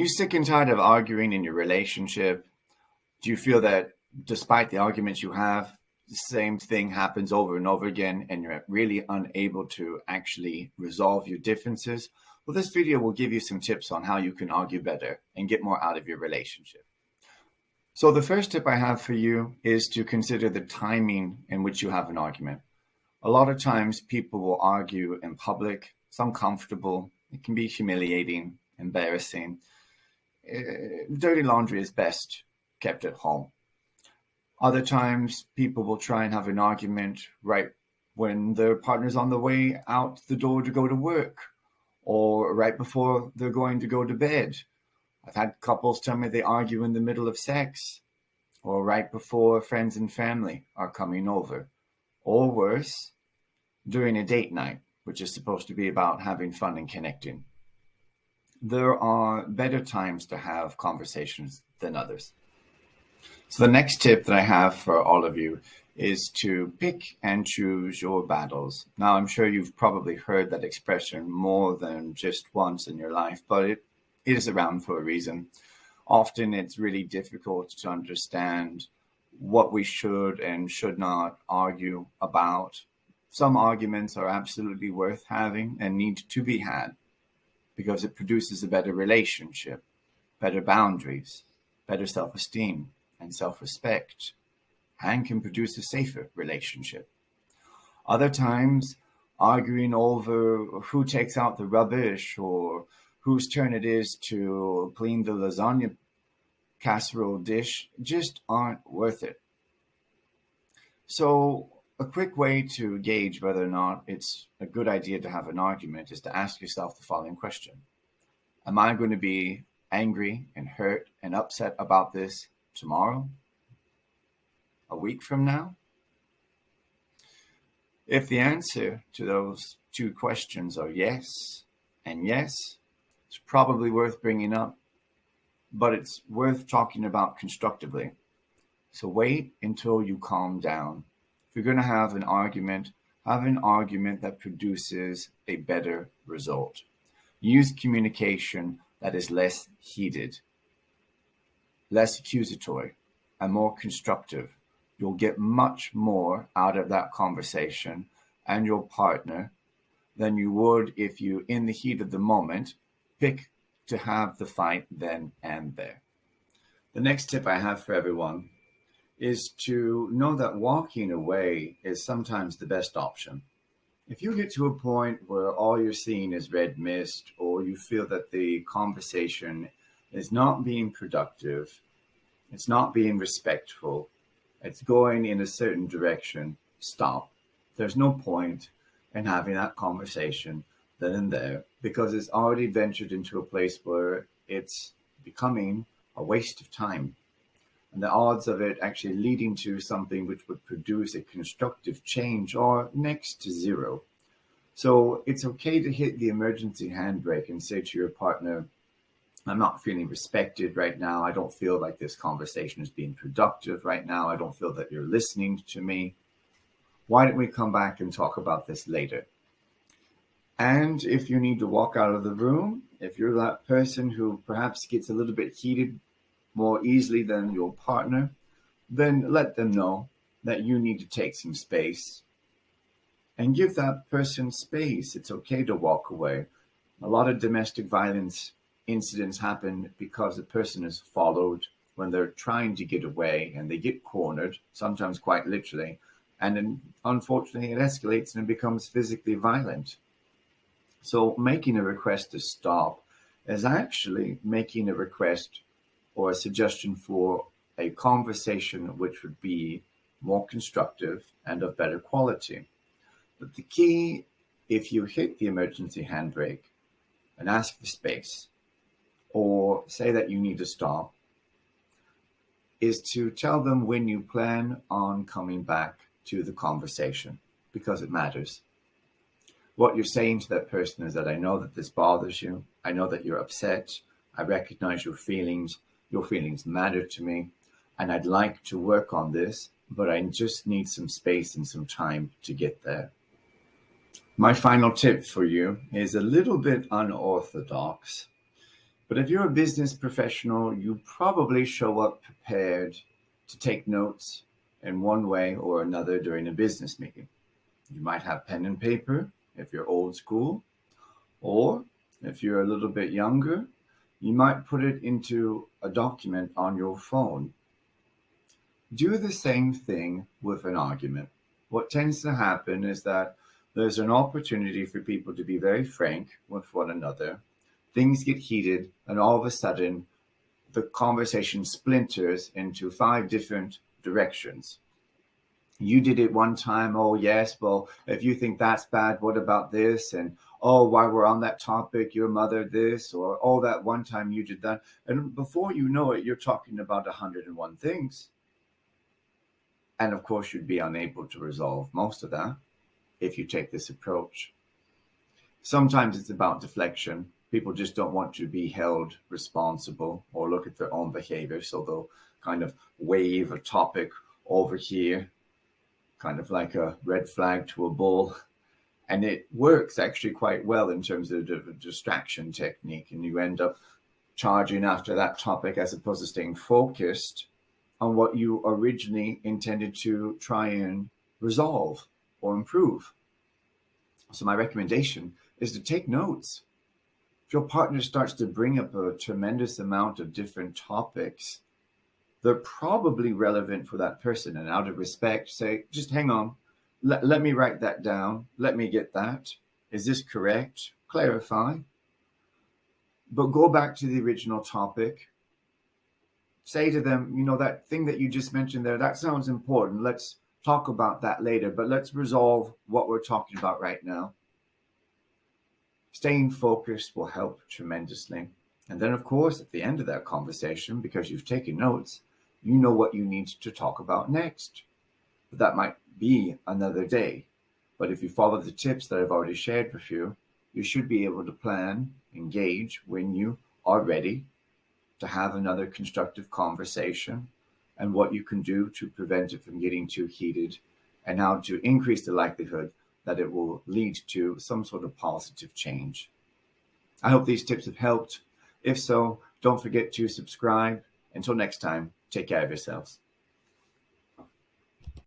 you sick and tired of arguing in your relationship? Do you feel that despite the arguments you have, the same thing happens over and over again and you're really unable to actually resolve your differences? Well, this video will give you some tips on how you can argue better and get more out of your relationship. So the first tip I have for you is to consider the timing in which you have an argument. A lot of times people will argue in public. It's uncomfortable. It can be humiliating, embarrassing. Dirty laundry is best kept at home. Other times people will try and have an argument right when their partner's on the way out the door to go to work or right before they're going to go to bed. I've had couples tell me they argue in the middle of sex or right before friends and family are coming over, or worse, during a date night, which is supposed to be about having fun and connecting. There are better times to have conversations than others. So the next tip that I have for all of you is to pick and choose your battles. Now, I'm sure you've probably heard that expression more than just once in your life, but it is around for a reason. Often it's really difficult to understand what we should and should not argue about. Some arguments are absolutely worth having and need to be had because it produces a better relationship, better boundaries, better self-esteem and self-respect, and can produce a safer relationship. Other times, arguing over who takes out the rubbish or whose turn it is to clean the lasagna casserole dish just aren't worth it. So a quick way to gauge whether or not it's a good idea to have an argument is to ask yourself the following question. Am I going to be angry and hurt and upset about this tomorrow? A week from now? If the answer to those two questions are yes and yes, it's probably worth bringing up, but it's worth talking about constructively. So wait until you calm down. If you're going to have an argument that produces a better result. Use communication that is less heated, less accusatory, and more constructive. You'll get much more out of that conversation and your partner than you would if you, in the heat of the moment, pick to have the fight then and there. The next tip I have for everyone is to know that walking away is sometimes the best option. If you get to a point where all you're seeing is red mist, or you feel that the conversation is not being productive, it's not being respectful, it's going in a certain direction, stop. There's no point in having that conversation then and there because it's already ventured into a place where it's becoming a waste of time. And the odds of it actually leading to something which would produce a constructive change are next to zero. So it's okay to hit the emergency handbrake and say to your partner, I'm not feeling respected right now. I don't feel like this conversation is being productive right now. I don't feel that you're listening to me. Why don't we come back and talk about this later? And if you need to walk out of the room, if you're that person who perhaps gets a little bit heated more easily than your partner, then let them know that you need to take some space and give that person space. It's okay to walk away. A lot of domestic violence incidents happen because the person is followed when they're trying to get away and they get cornered, sometimes quite literally. And then unfortunately it escalates and it becomes physically violent. So making a request to stop is actually making a request or a suggestion for a conversation which would be more constructive and of better quality. But the key, if you hit the emergency handbrake and ask for space or say that you need to stop, is to tell them when you plan on coming back to the conversation because it matters. What you're saying to that person is that I know that this bothers you. I know that you're upset. I recognize your feelings. Your feelings matter to me. And I'd like to work on this, but I just need some space and some time to get there. My final tip for you is a little bit unorthodox. But if you're a business professional, you probably show up prepared to take notes in one way or another during a business meeting. You might have pen and paper if you're old school, or if you're a little bit younger, you might put it into a document on your phone. Do the same thing with an argument. What tends to happen is that there's an opportunity for people to be very frank with one another. Things get heated, and all of a sudden, the conversation splinters into 5 different directions. You did it one time. Oh, yes. Well, if you think that's bad, what about this? And oh, while we're on that topic, your mother this, or oh, that one time you did that. And before you know it, you're talking about 101 things. And of course, you'd be unable to resolve most of that if you take this approach. Sometimes it's about deflection. People just don't want to be held responsible or look at their own behavior. So they'll kind of wave a topic over here, kind of like a red flag to a bull. And it works actually quite well in terms of the distraction technique. And you end up charging after that topic as opposed to staying focused on what you originally intended to try and resolve or improve. So my recommendation is to take notes. If your partner starts to bring up a tremendous amount of different topics, they're probably relevant for that person. And out of respect, say, just hang on. Let me write that down. Let me get that. Is this correct? Clarify. But go back to the original topic. Say to them, that thing that you just mentioned there, that sounds important. Let's talk about that later, but let's resolve what we're talking about right now. Staying focused will help tremendously. And then, of course, at the end of that conversation, because you've taken notes, you know what you need to talk about next. But that might be another day. But if you follow the tips that I've already shared with you, you should be able to plan, engage when you are ready to have another constructive conversation, and what you can do to prevent it from getting too heated, and how to increase the likelihood that it will lead to some sort of positive change. I hope these tips have helped. If so, don't forget to subscribe. Until next time, take care of yourselves.